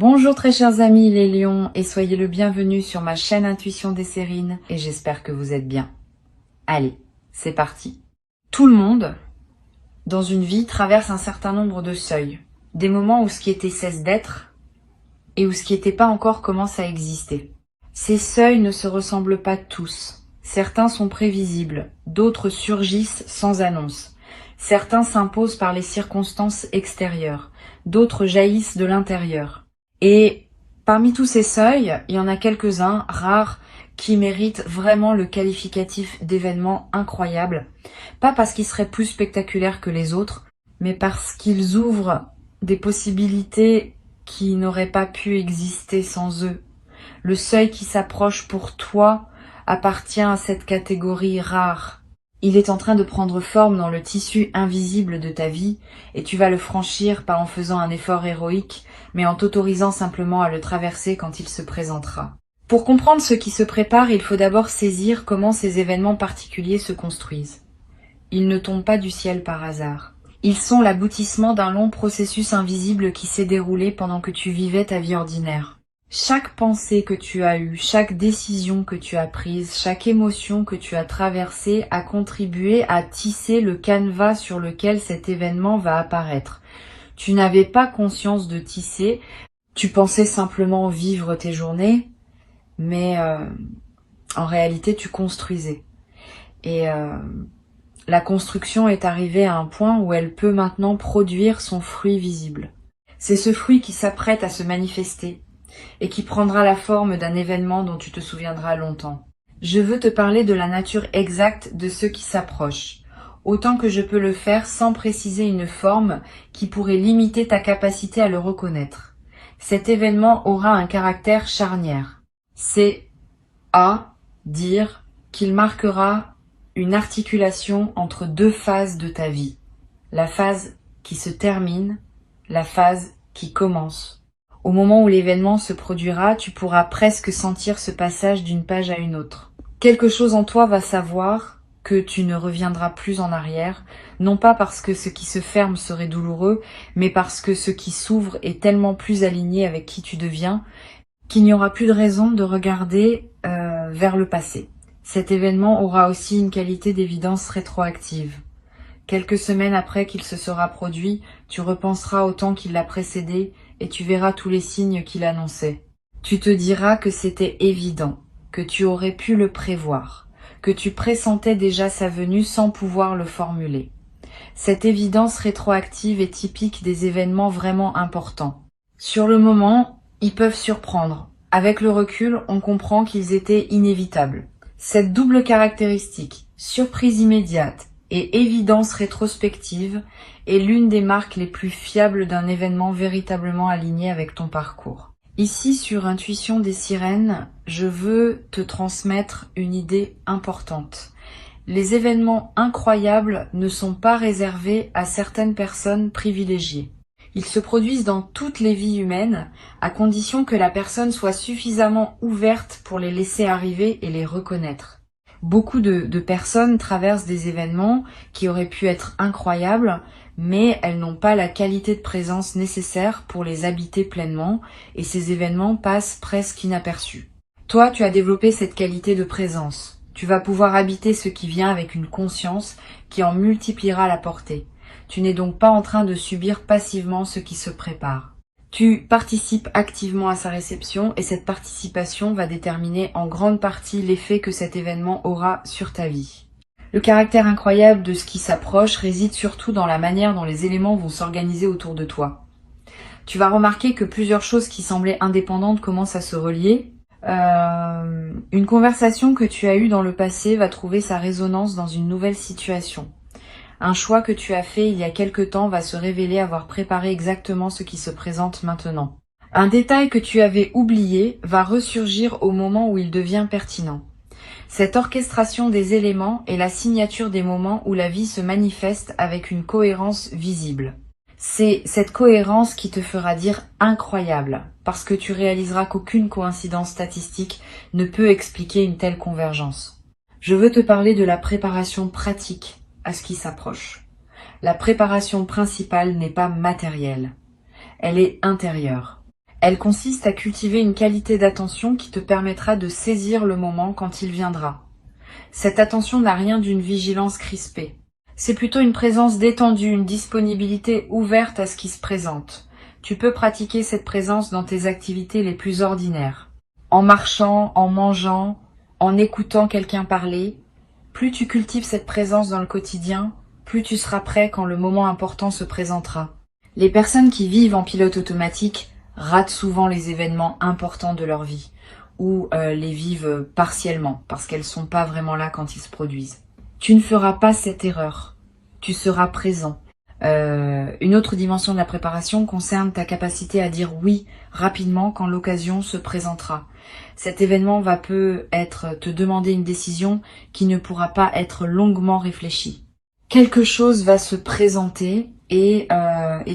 Bonjour très chers amis les lions et soyez le bienvenu sur ma chaîne Intuition des Sérines et j'espère que vous êtes bien. Allez, c'est parti. Tout le monde, dans une vie, traverse un certain nombre de seuils. Des moments où ce qui était cesse d'être et où ce qui n'était pas encore commence à exister. Ces seuils ne se ressemblent pas tous. Certains sont prévisibles, d'autres surgissent sans annonce. Certains s'imposent par les circonstances extérieures, d'autres jaillissent de l'intérieur. Et parmi tous ces seuils, il y en a quelques-uns, rares, qui méritent vraiment le qualificatif d'événements incroyables. Pas parce qu'ils seraient plus spectaculaires que les autres, mais parce qu'ils ouvrent des possibilités qui n'auraient pas pu exister sans eux. Le seuil qui s'approche pour toi appartient à cette catégorie rare. Il est en train de prendre forme dans le tissu invisible de ta vie et tu vas le franchir pas en faisant un effort héroïque, mais en t'autorisant simplement à le traverser quand il se présentera. Pour comprendre ce qui se prépare, il faut d'abord saisir comment ces événements particuliers se construisent. Ils ne tombent pas du ciel par hasard. Ils sont l'aboutissement d'un long processus invisible qui s'est déroulé pendant que tu vivais ta vie ordinaire. Chaque pensée que tu as eue, chaque décision que tu as prise, chaque émotion que tu as traversée a contribué à tisser le canevas sur lequel cet événement va apparaître. Tu n'avais pas conscience de tisser, tu pensais simplement vivre tes journées, mais en réalité tu construisais. Et la construction est arrivée à un point où elle peut maintenant produire son fruit visible. C'est ce fruit qui s'apprête à se manifester et qui prendra la forme d'un événement dont tu te souviendras longtemps. Je veux te parler de la nature exacte de ce qui s'approche, autant que je peux le faire sans préciser une forme qui pourrait limiter ta capacité à le reconnaître. Cet événement aura un caractère charnière. C'est à dire qu'il marquera une articulation entre deux phases de ta vie. La phase qui se termine, la phase qui commence. Au moment où l'événement se produira, tu pourras presque sentir ce passage d'une page à une autre. Quelque chose en toi va savoir que tu ne reviendras plus en arrière, non pas parce que ce qui se ferme serait douloureux, mais parce que ce qui s'ouvre est tellement plus aligné avec qui tu deviens, qu'il n'y aura plus de raison de regarder vers le passé. Cet événement aura aussi une qualité d'évidence rétroactive. Quelques semaines après qu'il se sera produit, tu repenseras au temps qui l'a précédé et tu verras tous les signes qu'il annonçait. Tu te diras que c'était évident, que tu aurais pu le prévoir, que tu pressentais déjà sa venue sans pouvoir le formuler. Cette évidence rétroactive est typique des événements vraiment importants. Sur le moment, ils peuvent surprendre. Avec le recul, on comprend qu'ils étaient inévitables. Cette double caractéristique, surprise immédiate et évidence rétrospective, est l'une des marques les plus fiables d'un événement véritablement aligné avec ton parcours. Ici, sur Intuition des Sirènes, je veux te transmettre une idée importante. Les événements incroyables ne sont pas réservés à certaines personnes privilégiées. Ils se produisent dans toutes les vies humaines, à condition que la personne soit suffisamment ouverte pour les laisser arriver et les reconnaître. Beaucoup de personnes traversent des événements qui auraient pu être incroyables, mais elles n'ont pas la qualité de présence nécessaire pour les habiter pleinement, et ces événements passent presque inaperçus. Toi, tu as développé cette qualité de présence. Tu vas pouvoir habiter ce qui vient avec une conscience qui en multipliera la portée. Tu n'es donc pas en train de subir passivement ce qui se prépare. Tu participes activement à sa réception et cette participation va déterminer en grande partie l'effet que cet événement aura sur ta vie. Le caractère incroyable de ce qui s'approche réside surtout dans la manière dont les éléments vont s'organiser autour de toi. Tu vas remarquer que plusieurs choses qui semblaient indépendantes commencent à se relier. Une conversation que tu as eue dans le passé va trouver sa résonance dans une nouvelle situation. Un choix que tu as fait il y a quelque temps va se révéler avoir préparé exactement ce qui se présente maintenant. Un détail que tu avais oublié va ressurgir au moment où il devient pertinent. Cette orchestration des éléments est la signature des moments où la vie se manifeste avec une cohérence visible. C'est cette cohérence qui te fera dire incroyable, parce que tu réaliseras qu'aucune coïncidence statistique ne peut expliquer une telle convergence. Je veux te parler de la préparation pratique à ce qui s'approche. La préparation principale n'est pas matérielle, elle est intérieure. Elle consiste à cultiver une qualité d'attention qui te permettra de saisir le moment quand il viendra. Cette attention n'a rien d'une vigilance crispée. C'est plutôt une présence détendue, une disponibilité ouverte à ce qui se présente. Tu peux pratiquer cette présence dans tes activités les plus ordinaires. En marchant, en mangeant, en écoutant quelqu'un parler. Plus tu cultives cette présence dans le quotidien, plus tu seras prêt quand le moment important se présentera. Les personnes qui vivent en pilote automatique ratent souvent les événements importants de leur vie, ou les vivent partiellement, parce qu'elles sont pas vraiment là quand ils se produisent. Tu ne feras pas cette erreur. Tu seras présent. Une autre dimension de la préparation concerne ta capacité à dire oui rapidement quand l'occasion se présentera. Cet événement va peut-être te demander une décision qui ne pourra pas être longuement réfléchie. Quelque chose va se présenter et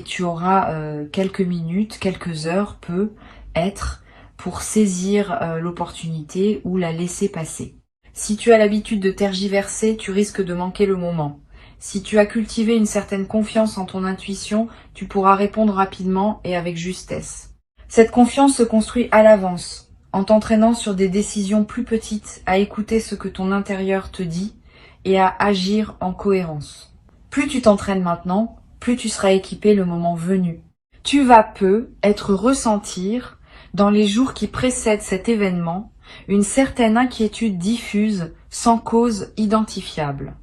tu auras quelques minutes, quelques heures, peut-être, pour saisir l'opportunité ou la laisser passer. Si tu as l'habitude de tergiverser, tu risques de manquer le moment. Si tu as cultivé une certaine confiance en ton intuition, tu pourras répondre rapidement et avec justesse. Cette confiance se construit à l'avance, en t'entraînant sur des décisions plus petites, à écouter ce que ton intérieur te dit et à agir en cohérence. Plus tu t'entraînes maintenant, plus tu seras équipé le moment venu. Tu vas être ressentir, dans les jours qui précèdent cet événement, une certaine inquiétude diffuse, sans cause identifiable.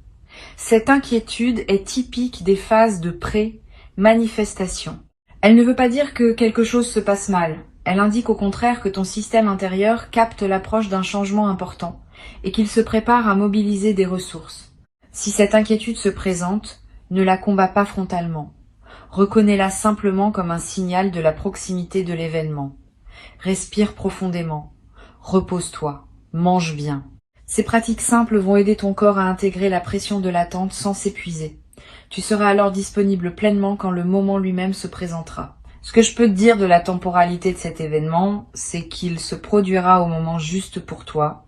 Cette inquiétude est typique des phases de pré-manifestation. Elle ne veut pas dire que quelque chose se passe mal. Elle indique au contraire que ton système intérieur capte l'approche d'un changement important et qu'il se prépare à mobiliser des ressources. Si cette inquiétude se présente, ne la combats pas frontalement. Reconnais-la simplement comme un signal de la proximité de l'événement. Respire profondément. Repose-toi. Mange bien. Ces pratiques simples vont aider ton corps à intégrer la pression de l'attente sans s'épuiser. Tu seras alors disponible pleinement quand le moment lui-même se présentera. Ce que je peux te dire de la temporalité de cet événement, c'est qu'il se produira au moment juste pour toi,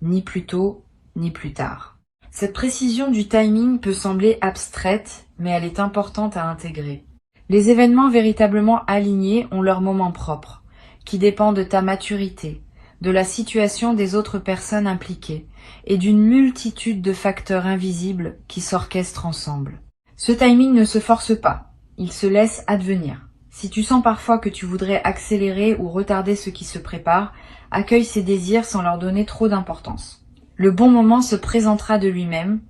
ni plus tôt, ni plus tard. Cette précision du timing peut sembler abstraite, mais elle est importante à intégrer. Les événements véritablement alignés ont leur moment propre, qui dépend de ta maturité, de la situation des autres personnes impliquées et d'une multitude de facteurs invisibles qui s'orchestrent ensemble. Ce timing ne se force pas, il se laisse advenir. Si tu sens parfois que tu voudrais accélérer ou retarder ce qui se prépare, accueille ces désirs sans leur donner trop d'importance. Le bon moment se présentera de lui-même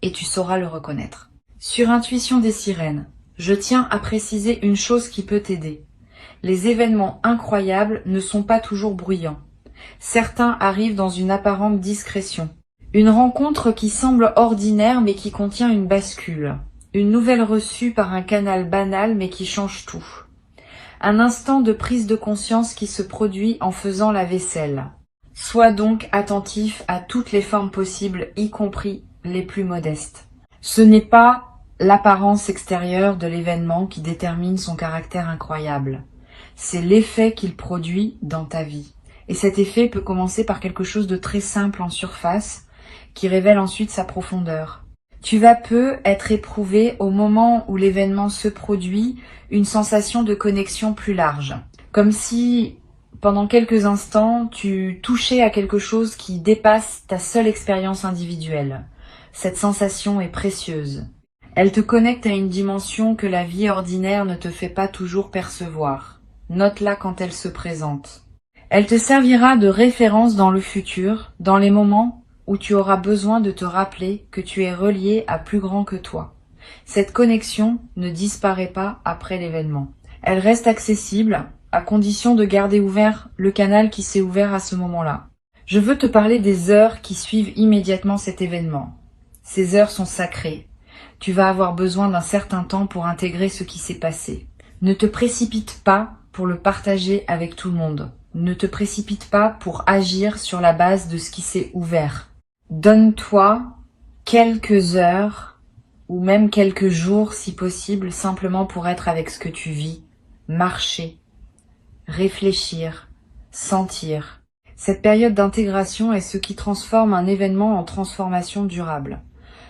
et tu sauras le reconnaître. Sur Intuition des sirènes, je tiens à préciser une chose qui peut t'aider. Les événements incroyables ne sont pas toujours bruyants. Certains arrivent dans une apparente discrétion. Une rencontre qui semble ordinaire mais qui contient une bascule. Une nouvelle reçue par un canal banal mais qui change tout. Un instant de prise de conscience qui se produit en faisant la vaisselle. Sois donc attentif à toutes les formes possibles, y compris les plus modestes. Ce n'est pas l'apparence extérieure de l'événement qui détermine son caractère incroyable. C'est l'effet qu'il produit dans ta vie. Et cet effet peut commencer par quelque chose de très simple en surface, qui révèle ensuite sa profondeur. Tu vas être éprouvé au moment où l'événement se produit, une sensation de connexion plus large. Comme si, pendant quelques instants, tu touchais à quelque chose qui dépasse ta seule expérience individuelle. Cette sensation est précieuse. Elle te connecte à une dimension que la vie ordinaire ne te fait pas toujours percevoir. Note-la quand elle se présente. Elle te servira de référence dans le futur, dans les moments où tu auras besoin de te rappeler que tu es relié à plus grand que toi. Cette connexion ne disparaît pas après l'événement. Elle reste accessible, à condition de garder ouvert le canal qui s'est ouvert à ce moment-là. Je veux te parler des heures qui suivent immédiatement cet événement. Ces heures sont sacrées. Tu vas avoir besoin d'un certain temps pour intégrer ce qui s'est passé. Ne te précipite pas pour le partager avec tout le monde. Ne te précipite pas pour agir sur la base de ce qui s'est ouvert. Donne-toi quelques heures ou même quelques jours si possible, simplement pour être avec ce que tu vis, marcher, réfléchir, sentir. Cette période d'intégration est ce qui transforme un événement en transformation durable.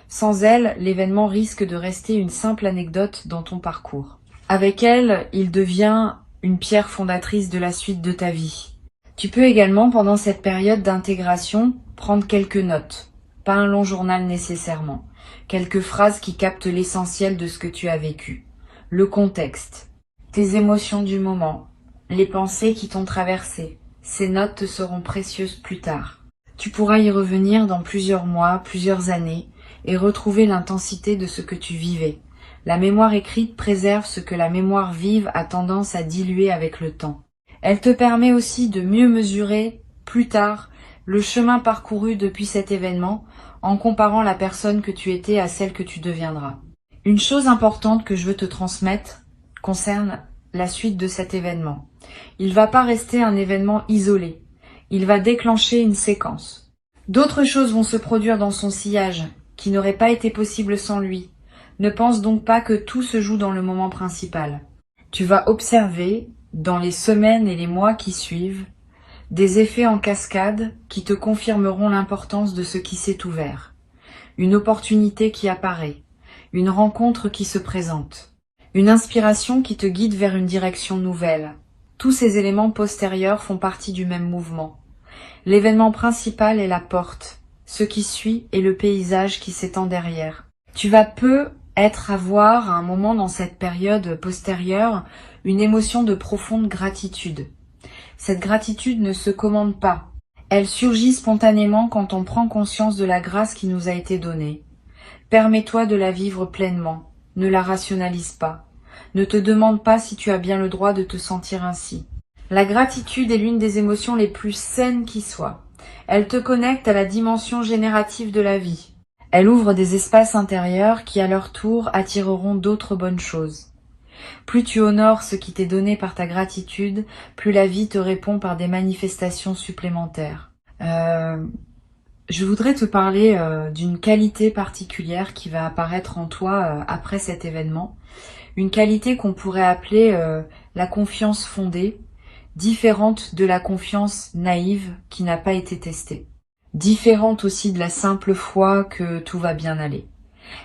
Sans elle, l'événement risque de rester une simple anecdote dans ton parcours. Avec elle, il devient une pierre fondatrice de la suite de ta vie. Tu peux également, pendant cette période d'intégration, prendre quelques notes, pas un long journal nécessairement, quelques phrases qui captent l'essentiel de ce que tu as vécu, le contexte, tes émotions du moment, les pensées qui t'ont traversé. Ces notes te seront précieuses plus tard. Tu pourras y revenir dans plusieurs mois, plusieurs années, et retrouver l'intensité de ce que tu vivais. La mémoire écrite préserve ce que la mémoire vive a tendance à diluer avec le temps. Elle te permet aussi de mieux mesurer, plus tard, le chemin parcouru depuis cet événement, en comparant la personne que tu étais à celle que tu deviendras. Une chose importante que je veux te transmettre concerne la suite de cet événement. Il ne va pas rester un événement isolé. Il va déclencher une séquence. D'autres choses vont se produire dans son sillage, qui n'auraient pas été possibles sans lui. Ne pense donc pas que tout se joue dans le moment principal. Tu vas observer, dans les semaines et les mois qui suivent, des effets en cascade qui te confirmeront l'importance de ce qui s'est ouvert. Une opportunité qui apparaît, une rencontre qui se présente, une inspiration qui te guide vers une direction nouvelle. Tous ces éléments postérieurs font partie du même mouvement. L'événement principal est la porte, ce qui suit est le paysage qui s'étend derrière. Tu vas avoir à un moment dans cette période postérieure une émotion de profonde gratitude. Cette gratitude ne se commande pas. Elle surgit spontanément quand on prend conscience de la grâce qui nous a été donnée. Permets-toi de la vivre pleinement. Ne la rationalise pas. Ne te demande pas si tu as bien le droit de te sentir ainsi. La gratitude est l'une des émotions les plus saines qui soient. Elle te connecte à la dimension générative de la vie. Elle ouvre des espaces intérieurs qui, à leur tour, attireront d'autres bonnes choses. Plus tu honores ce qui t'est donné par ta gratitude, plus la vie te répond par des manifestations supplémentaires. Je voudrais te parler d'une qualité particulière qui va apparaître en toi après cet événement. Une qualité qu'on pourrait appeler la confiance fondée, différente de la confiance naïve qui n'a pas été testée. Différente aussi de la simple foi que tout va bien aller.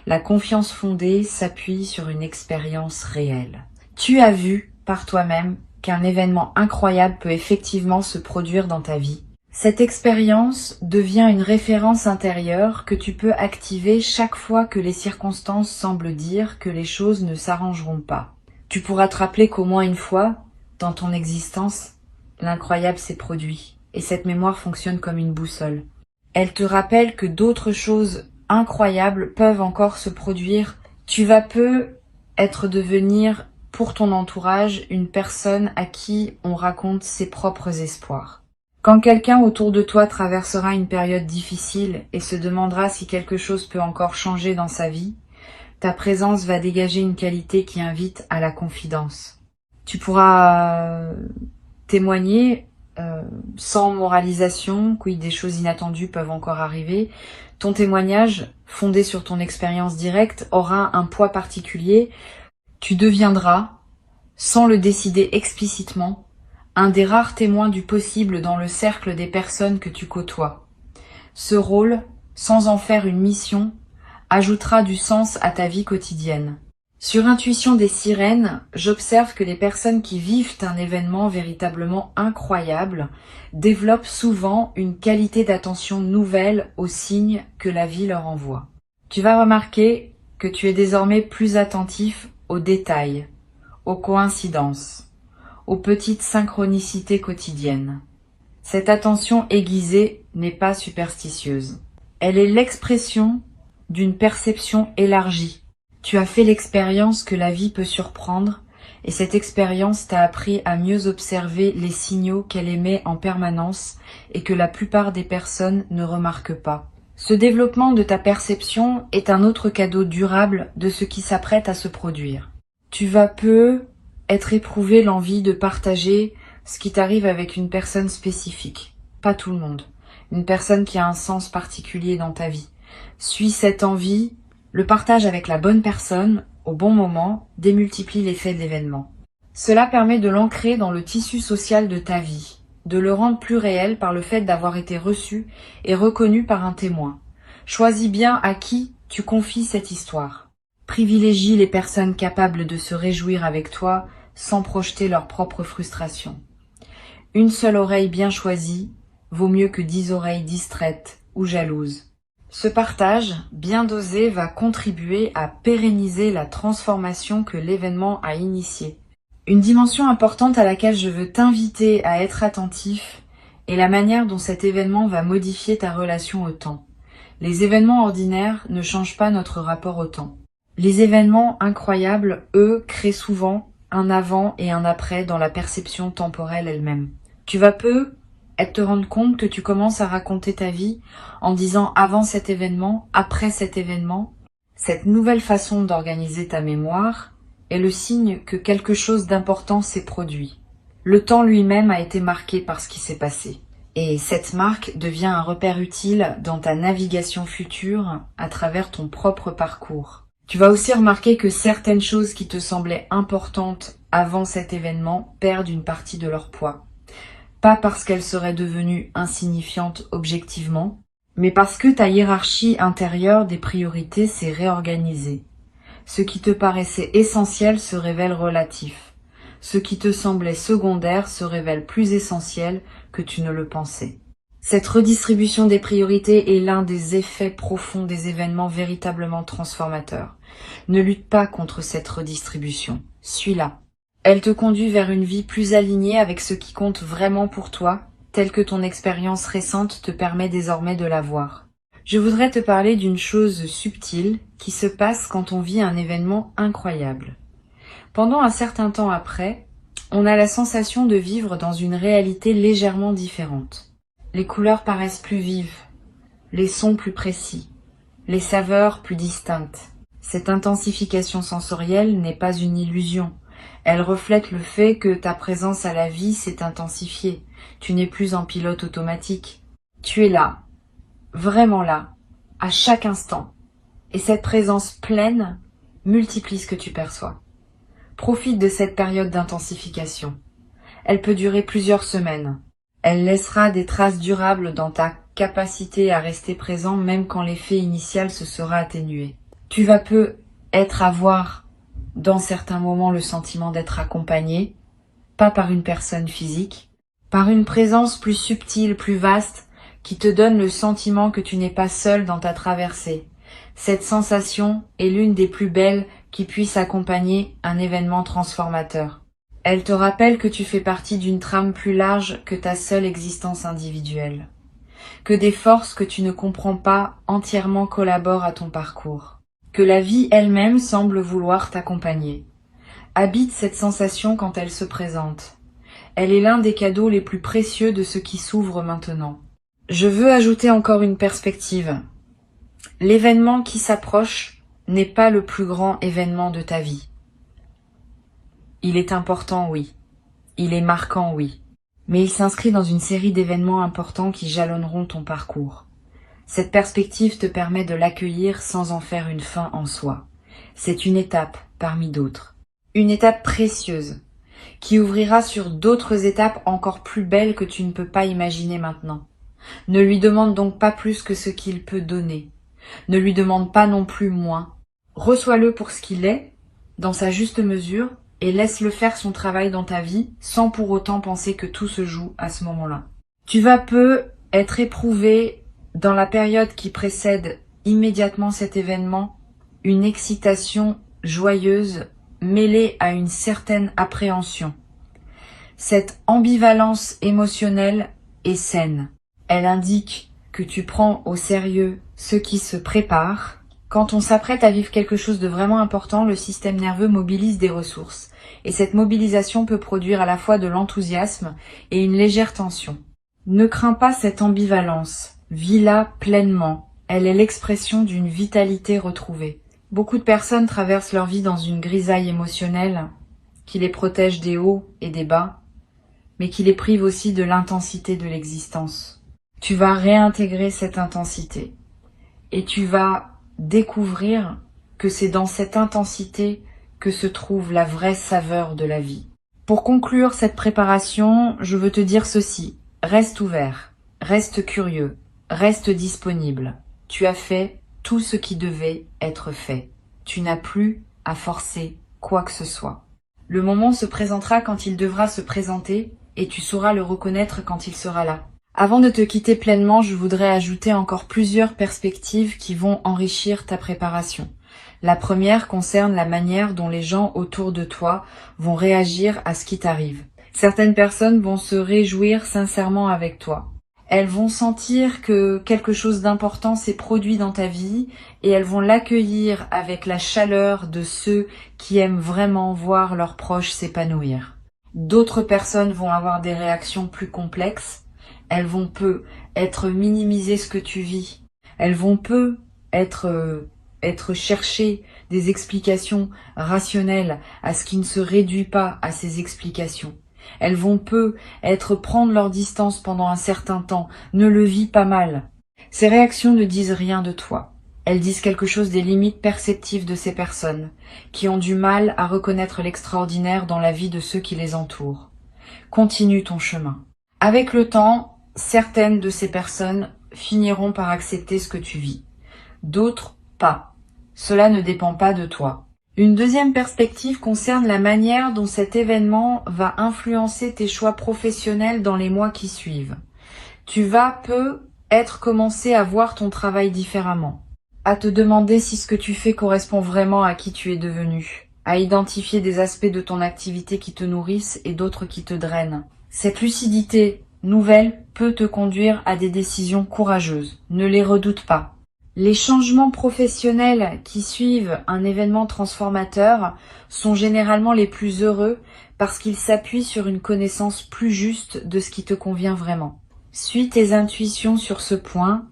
La confiance fondée s'appuie sur une expérience réelle. Tu as vu par toi-même qu'un événement incroyable peut effectivement se produire dans ta vie. Cette expérience devient une référence intérieure que tu peux activer chaque fois que les circonstances semblent dire que les choses ne s'arrangeront pas. Tu pourras te rappeler qu'au moins une fois, dans ton existence, l'incroyable s'est produit, et cette mémoire fonctionne comme une boussole. Elle te rappelle que d'autres choses incroyables peuvent encore se produire. Tu vas devenir pour ton entourage une personne à qui on raconte ses propres espoirs. Quand quelqu'un autour de toi traversera une période difficile et se demandera si quelque chose peut encore changer dans sa vie, ta présence va dégager une qualité qui invite à la confidence. Tu pourras témoigner sans moralisation, oui, des choses inattendues peuvent encore arriver. Ton témoignage, fondé sur ton expérience directe, aura un poids particulier. Tu deviendras, sans le décider explicitement, un des rares témoins du possible dans le cercle des personnes que tu côtoies. Ce rôle, sans en faire une mission, ajoutera du sens à ta vie quotidienne. Sur Intuition des sirènes, j'observe que les personnes qui vivent un événement véritablement incroyable développent souvent une qualité d'attention nouvelle aux signes que la vie leur envoie. Tu vas remarquer que tu es désormais plus attentif aux détails, aux coïncidences, aux petites synchronicités quotidiennes. Cette attention aiguisée n'est pas superstitieuse. Elle est l'expression d'une perception élargie. Tu as fait l'expérience que la vie peut surprendre et cette expérience t'a appris à mieux observer les signaux qu'elle émet en permanence et que la plupart des personnes ne remarquent pas. Ce développement de ta perception est un autre cadeau durable de ce qui s'apprête à se produire. Tu vas être éprouvé l'envie de partager ce qui t'arrive avec une personne spécifique. Pas tout le monde. Une personne qui a un sens particulier dans ta vie. Suis cette envie. Le partage avec la bonne personne, au bon moment, démultiplie l'effet de l'événement. Cela permet de l'ancrer dans le tissu social de ta vie, de le rendre plus réel par le fait d'avoir été reçu et reconnu par un témoin. Choisis bien à qui tu confies cette histoire. Privilégie les personnes capables de se réjouir avec toi sans projeter leur propre frustration. Une seule oreille bien choisie vaut mieux que 10 oreilles distraites ou jalouses. Ce partage, bien dosé, va contribuer à pérenniser la transformation que l'événement a initiée. Une dimension importante à laquelle je veux t'inviter à être attentif est la manière dont cet événement va modifier ta relation au temps. Les événements ordinaires ne changent pas notre rapport au temps. Les événements incroyables, eux, créent souvent un avant et un après dans la perception temporelle elle-même. Tu vas peu te rendre compte que tu commences à raconter ta vie en disant avant cet événement, après cet événement. Cette nouvelle façon d'organiser ta mémoire est le signe que quelque chose d'important s'est produit. Le temps lui-même a été marqué par ce qui s'est passé. Et cette marque devient un repère utile dans ta navigation future à travers ton propre parcours. Tu vas aussi remarquer que certaines choses qui te semblaient importantes avant cet événement perdent une partie de leur poids. Pas parce qu'elles seraient devenues insignifiantes objectivement, mais parce que ta hiérarchie intérieure des priorités s'est réorganisée. Ce qui te paraissait essentiel se révèle relatif. Ce qui te semblait secondaire se révèle plus essentiel que tu ne le pensais. Cette redistribution des priorités est l'un des effets profonds des événements véritablement transformateurs. Ne lutte pas contre cette redistribution. Suis-la. Elle te conduit vers une vie plus alignée avec ce qui compte vraiment pour toi, tel que ton expérience récente te permet désormais de la voir. Je voudrais te parler d'une chose subtile qui se passe quand on vit un événement incroyable. Pendant un certain temps après, on a la sensation de vivre dans une réalité légèrement différente. Les couleurs paraissent plus vives, les sons plus précis, les saveurs plus distinctes. Cette intensification sensorielle n'est pas une illusion. Elle reflète le fait que ta présence à la vie s'est intensifiée. Tu n'es plus en pilote automatique. Tu es là, vraiment là, à chaque instant. Et cette présence pleine multiplie ce que tu perçois. Profite de cette période d'intensification. Elle peut durer plusieurs semaines. Elle laissera des traces durables dans ta capacité à rester présent même quand l'effet initial se sera atténué. Tu vas peu être à voir dans certains moments le sentiment d'être accompagné, pas par une personne physique, par une présence plus subtile, plus vaste, qui te donne le sentiment que tu n'es pas seul dans ta traversée. Cette sensation est l'une des plus belles qui puisse accompagner un événement transformateur. Elle te rappelle que tu fais partie d'une trame plus large que ta seule existence individuelle, que des forces que tu ne comprends pas entièrement collaborent à ton parcours, que la vie elle-même semble vouloir t'accompagner. Habite cette sensation quand elle se présente. Elle est l'un des cadeaux les plus précieux de ce qui s'ouvre maintenant. Je veux ajouter encore une perspective. L'événement qui s'approche n'est pas le plus grand événement de ta vie. Il est important, oui. Il est marquant, oui. Mais il s'inscrit dans une série d'événements importants qui jalonneront ton parcours. Cette perspective te permet de l'accueillir sans en faire une fin en soi. C'est une étape parmi d'autres. Une étape précieuse, qui ouvrira sur d'autres étapes encore plus belles que tu ne peux pas imaginer maintenant. Ne lui demande donc pas plus que ce qu'il peut donner. Ne lui demande pas non plus moins. Reçois-le pour ce qu'il est, dans sa juste mesure, et laisse-le faire son travail dans ta vie, sans pour autant penser que tout se joue à ce moment-là. Tu vas peu être éprouvé dans la période qui précède immédiatement cet événement, une excitation joyeuse mêlée à une certaine appréhension. Cette ambivalence émotionnelle est saine. Elle indique que tu prends au sérieux ce qui se prépare. Quand on s'apprête à vivre quelque chose de vraiment important, le système nerveux mobilise des ressources. Et cette mobilisation peut produire à la fois de l'enthousiasme et une légère tension. Ne crains pas cette ambivalence. Vis-la pleinement. Elle est l'expression d'une vitalité retrouvée. Beaucoup de personnes traversent leur vie dans une grisaille émotionnelle qui les protège des hauts et des bas, mais qui les prive aussi de l'intensité de l'existence. Tu vas réintégrer cette intensité et tu vas découvrir que c'est dans cette intensité que se trouve la vraie saveur de la vie. Pour conclure cette préparation, je veux te dire ceci. Reste ouvert, reste curieux, reste disponible. Tu as fait tout ce qui devait être fait. Tu n'as plus à forcer quoi que ce soit. Le moment se présentera quand il devra se présenter et tu sauras le reconnaître quand il sera là. Avant de te quitter pleinement, je voudrais ajouter encore plusieurs perspectives qui vont enrichir ta préparation. La première concerne la manière dont les gens autour de toi vont réagir à ce qui t'arrive. Certaines personnes vont se réjouir sincèrement avec toi. Elles vont sentir que quelque chose d'important s'est produit dans ta vie et elles vont l'accueillir avec la chaleur de ceux qui aiment vraiment voir leurs proches s'épanouir. D'autres personnes vont avoir des réactions plus complexes. Elles vont peu être minimiser ce que tu vis. Elles vont peu être chercher des explications rationnelles à ce qui ne se réduit pas à ces explications. Elles vont peu prendre leur distance pendant un certain temps. Ne le vis pas mal. Ces réactions ne disent rien de toi. Elles disent quelque chose des limites perceptives de ces personnes, qui ont du mal à reconnaître l'extraordinaire dans la vie de ceux qui les entourent. Continue ton chemin. Avec le temps, certaines de ces personnes finiront par accepter ce que tu vis. D'autres, pas. Cela ne dépend pas de toi. Une deuxième perspective concerne la manière dont cet événement va influencer tes choix professionnels dans les mois qui suivent. Tu vas commencer à voir ton travail différemment, à te demander si ce que tu fais correspond vraiment à qui tu es devenu, à identifier des aspects de ton activité qui te nourrissent et d'autres qui te drainent. Cette lucidité nouvelle peut te conduire à des décisions courageuses. Ne les redoute pas. Les changements professionnels qui suivent un événement transformateur sont généralement les plus heureux parce qu'ils s'appuient sur une connaissance plus juste de ce qui te convient vraiment. Suis tes intuitions sur ce point,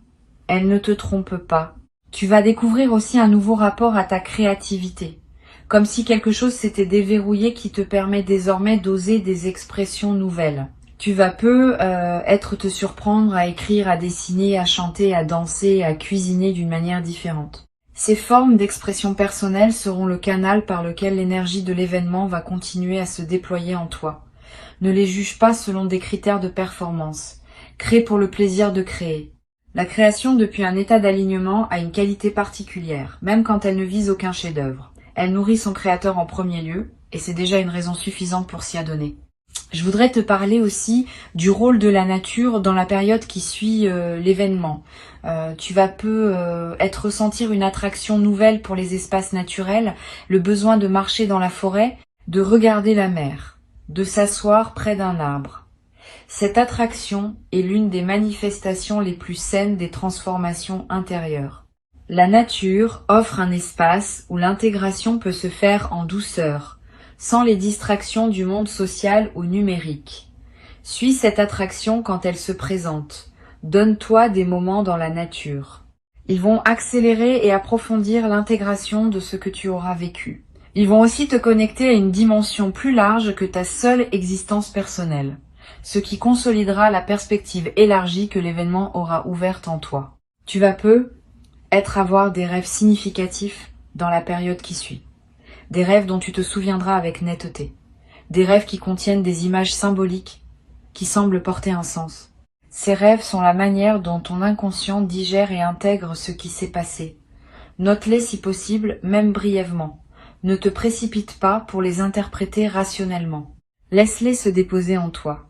elles ne te trompent pas. Tu vas découvrir aussi un nouveau rapport à ta créativité, comme si quelque chose s'était déverrouillé qui te permet désormais d'oser des expressions nouvelles. Tu vas te surprendre à écrire, à dessiner, à chanter, à danser, à cuisiner d'une manière différente. Ces formes d'expression personnelle seront le canal par lequel l'énergie de l'événement va continuer à se déployer en toi. Ne les juge pas selon des critères de performance. Crée pour le plaisir de créer. La création depuis un état d'alignement a une qualité particulière, même quand elle ne vise aucun chef-d'œuvre. Elle nourrit son créateur en premier lieu, et c'est déjà une raison suffisante pour s'y adonner. Je voudrais te parler aussi du rôle de la nature dans la période qui suit l'événement. Tu vas ressentir une attraction nouvelle pour les espaces naturels, le besoin de marcher dans la forêt, de regarder la mer, de s'asseoir près d'un arbre. Cette attraction est l'une des manifestations les plus saines des transformations intérieures. La nature offre un espace où l'intégration peut se faire en douceur, sans les distractions du monde social ou numérique. Suis cette attraction quand elle se présente. Donne-toi des moments dans la nature. Ils vont accélérer et approfondir l'intégration de ce que tu auras vécu. Ils vont aussi te connecter à une dimension plus large que ta seule existence personnelle, ce qui consolidera la perspective élargie que l'événement aura ouverte en toi. Tu vas avoir des rêves significatifs dans la période qui suit. Des rêves dont tu te souviendras avec netteté. Des rêves qui contiennent des images symboliques qui semblent porter un sens. Ces rêves sont la manière dont ton inconscient digère et intègre ce qui s'est passé. Note-les si possible, même brièvement. Ne te précipite pas pour les interpréter rationnellement. Laisse-les se déposer en toi.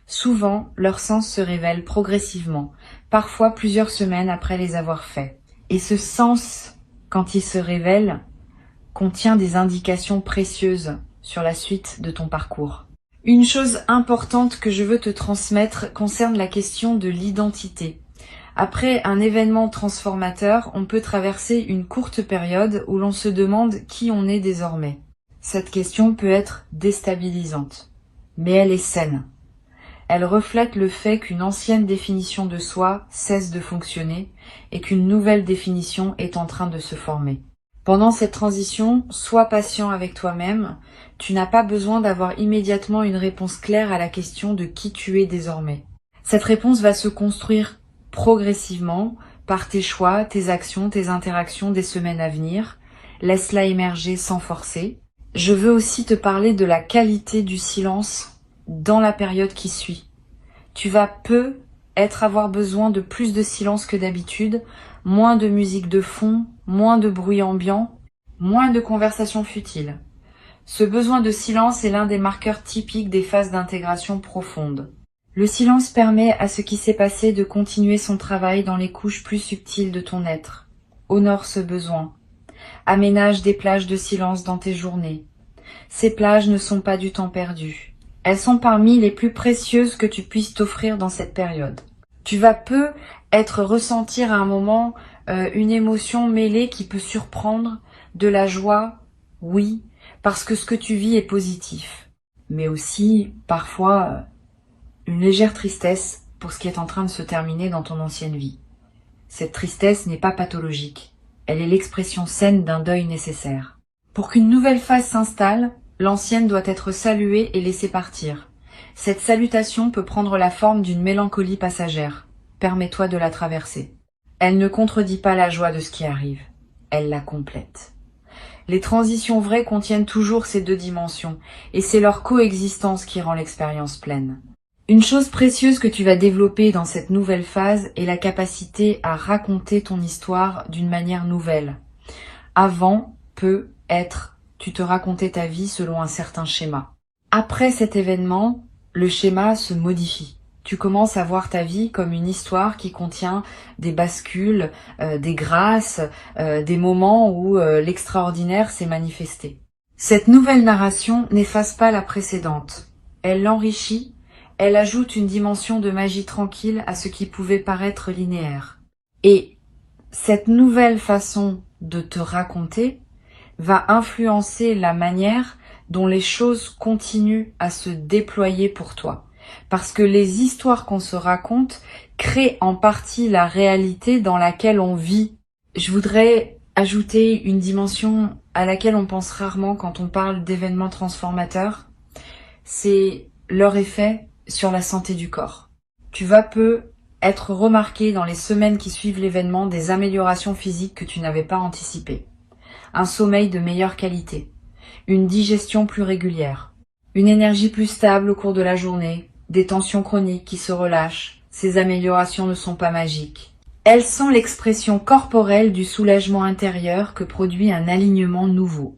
Souvent, leur sens se révèle progressivement, parfois plusieurs semaines après les avoir faits. Et ce sens, quand il se révèle, contient des indications précieuses sur la suite de ton parcours. Une chose importante que je veux te transmettre concerne la question de l'identité. Après un événement transformateur, on peut traverser une courte période où l'on se demande qui on est désormais. Cette question peut être déstabilisante, mais elle est saine. Elle reflète le fait qu'une ancienne définition de soi cesse de fonctionner et qu'une nouvelle définition est en train de se former. Pendant cette transition, sois patient avec toi-même. Tu n'as pas besoin d'avoir immédiatement une réponse claire à la question de qui tu es désormais. Cette réponse va se construire progressivement par tes choix, tes actions, tes interactions des semaines à venir. Laisse-la émerger sans forcer. Je veux aussi te parler de la qualité du silence dans la période qui suit. Tu vas avoir besoin de plus de silence que d'habitude, moins de musique de fond, moins de bruit ambiant, moins de conversations futiles. Ce besoin de silence est l'un des marqueurs typiques des phases d'intégration profonde. Le silence permet à ce qui s'est passé de continuer son travail dans les couches plus subtiles de ton être. Honore ce besoin. Aménage des plages de silence dans tes journées. Ces plages ne sont pas du temps perdu. Elles sont parmi les plus précieuses que tu puisses t'offrir dans cette période. Tu vas ressentir à un moment une émotion mêlée qui peut surprendre, de la joie, oui, parce que ce que tu vis est positif, mais aussi parfois une légère tristesse pour ce qui est en train de se terminer dans ton ancienne vie. Cette tristesse n'est pas pathologique, elle est l'expression saine d'un deuil nécessaire. Pour qu'une nouvelle phase s'installe, l'ancienne doit être saluée et laissée partir. Cette salutation peut prendre la forme d'une mélancolie passagère. Permets-toi de la traverser. Elle ne contredit pas la joie de ce qui arrive, elle la complète. Les transitions vraies contiennent toujours ces deux dimensions, et c'est leur coexistence qui rend l'expérience pleine. Une chose précieuse que tu vas développer dans cette nouvelle phase est la capacité à raconter ton histoire d'une manière nouvelle. Avant, tu te racontais ta vie selon un certain schéma. Après cet événement, le schéma se modifie. Tu commences à voir ta vie comme une histoire qui contient des bascules, des grâces, des moments où l'extraordinaire s'est manifesté. Cette nouvelle narration n'efface pas la précédente. Elle l'enrichit, elle ajoute une dimension de magie tranquille à ce qui pouvait paraître linéaire. Et cette nouvelle façon de te raconter va influencer la manière dont les choses continuent à se déployer pour toi. Parce que les histoires qu'on se raconte créent en partie la réalité dans laquelle on vit. Je voudrais ajouter une dimension à laquelle on pense rarement quand on parle d'événements transformateurs. C'est leur effet sur la santé du corps. Tu vas être remarqué dans les semaines qui suivent l'événement des améliorations physiques que tu n'avais pas anticipées. Un sommeil de meilleure qualité, une digestion plus régulière, une énergie plus stable au cours de la journée, des tensions chroniques qui se relâchent. Ces améliorations ne sont pas magiques. Elles sont l'expression corporelle du soulagement intérieur que produit un alignement nouveau.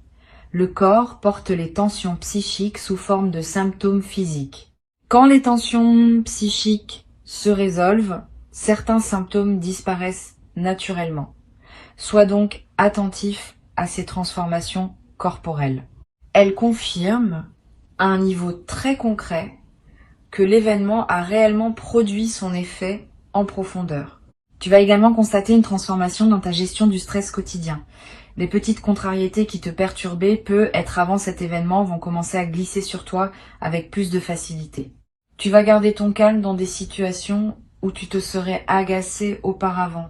Le corps porte les tensions psychiques sous forme de symptômes physiques. Quand les tensions psychiques se résolvent, certains symptômes disparaissent naturellement. Sois donc attentif à ces transformations corporelles. Elles confirment, à un niveau très concret, que l'événement a réellement produit son effet en profondeur. Tu vas également constater une transformation dans ta gestion du stress quotidien. Les petites contrariétés qui te perturbaient être avant cet événement vont commencer à glisser sur toi avec plus de facilité. Tu vas garder ton calme dans des situations où tu te serais agacé auparavant.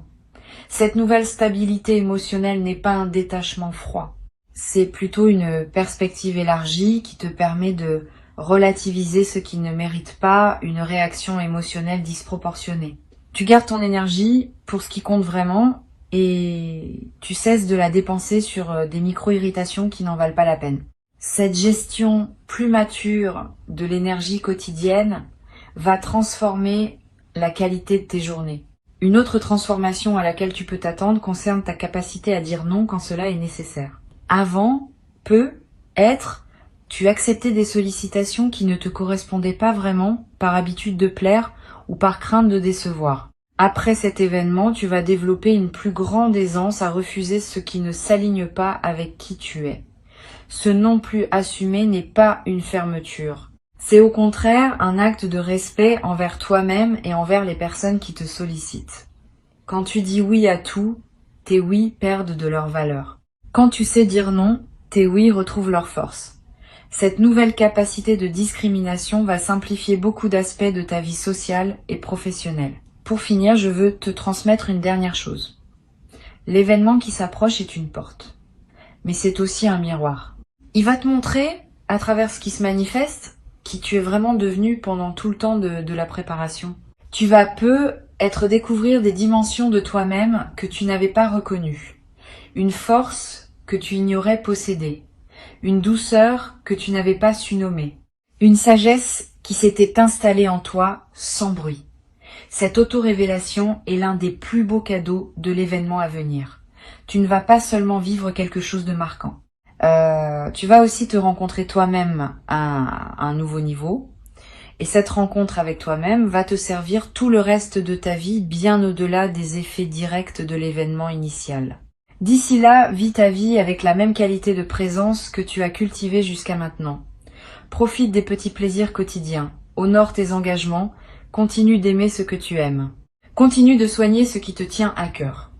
Cette nouvelle stabilité émotionnelle n'est pas un détachement froid. C'est plutôt une perspective élargie qui te permet de relativiser ce qui ne mérite pas une réaction émotionnelle disproportionnée. Tu gardes ton énergie pour ce qui compte vraiment et tu cesses de la dépenser sur des micro-irritations qui n'en valent pas la peine. Cette gestion plus mature de l'énergie quotidienne va transformer la qualité de tes journées. Une autre transformation à laquelle tu peux t'attendre concerne ta capacité à dire non quand cela est nécessaire. Avant, tu acceptais des sollicitations qui ne te correspondaient pas vraiment par habitude de plaire ou par crainte de décevoir. Après cet événement, tu vas développer une plus grande aisance à refuser ce qui ne s'aligne pas avec qui tu es. Ce non plus assumé n'est pas une fermeture. C'est au contraire un acte de respect envers toi-même et envers les personnes qui te sollicitent. Quand tu dis oui à tout, tes oui perdent de leur valeur. Quand tu sais dire non, tes oui retrouvent leur force. Cette nouvelle capacité de discrimination va simplifier beaucoup d'aspects de ta vie sociale et professionnelle. Pour finir, je veux te transmettre une dernière chose. L'événement qui s'approche est une porte, mais c'est aussi un miroir. Il va te montrer, à travers ce qui se manifeste, qui tu es vraiment devenu pendant tout le temps de la préparation. Tu vas découvrir des dimensions de toi-même que tu n'avais pas reconnues. Une force que tu ignorais posséder. Une douceur que tu n'avais pas su nommer. Une sagesse qui s'était installée en toi sans bruit. Cette auto-révélation est l'un des plus beaux cadeaux de l'événement à venir. Tu ne vas pas seulement vivre quelque chose de marquant. Tu vas aussi te rencontrer toi-même à un nouveau niveau. Et cette rencontre avec toi-même va te servir tout le reste de ta vie, bien au-delà des effets directs de l'événement initial. D'ici là, vis ta vie avec la même qualité de présence que tu as cultivée jusqu'à maintenant. Profite des petits plaisirs quotidiens, honore tes engagements, continue d'aimer ce que tu aimes. Continue de soigner ce qui te tient à cœur.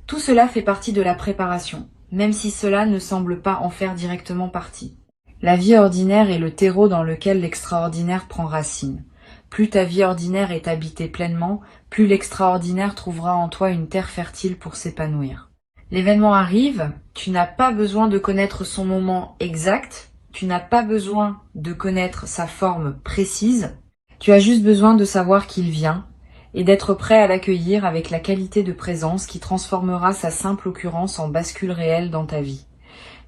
Tout cela fait partie de la préparation, même si cela ne semble pas en faire directement partie. La vie ordinaire est le terreau dans lequel l'extraordinaire prend racine. Plus ta vie ordinaire est habitée pleinement, plus l'extraordinaire trouvera en toi une terre fertile pour s'épanouir. L'événement arrive, tu n'as pas besoin de connaître son moment exact, tu n'as pas besoin de connaître sa forme précise, tu as juste besoin de savoir qu'il vient et d'être prêt à l'accueillir avec la qualité de présence qui transformera sa simple occurrence en bascule réelle dans ta vie.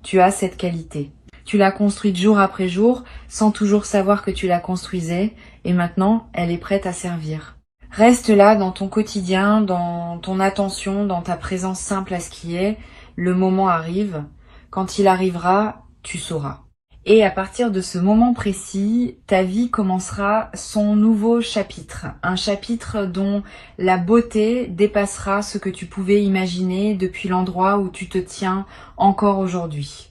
Tu as cette qualité. Tu l'as construite jour après jour, sans toujours savoir que tu la construisais, et maintenant, elle est prête à servir. Reste là dans ton quotidien, dans ton attention, dans ta présence simple à ce qui est. Le moment arrive. Quand il arrivera, tu sauras. Et à partir de ce moment précis, ta vie commencera son nouveau chapitre. Un chapitre dont la beauté dépassera ce que tu pouvais imaginer depuis l'endroit où tu te tiens encore aujourd'hui.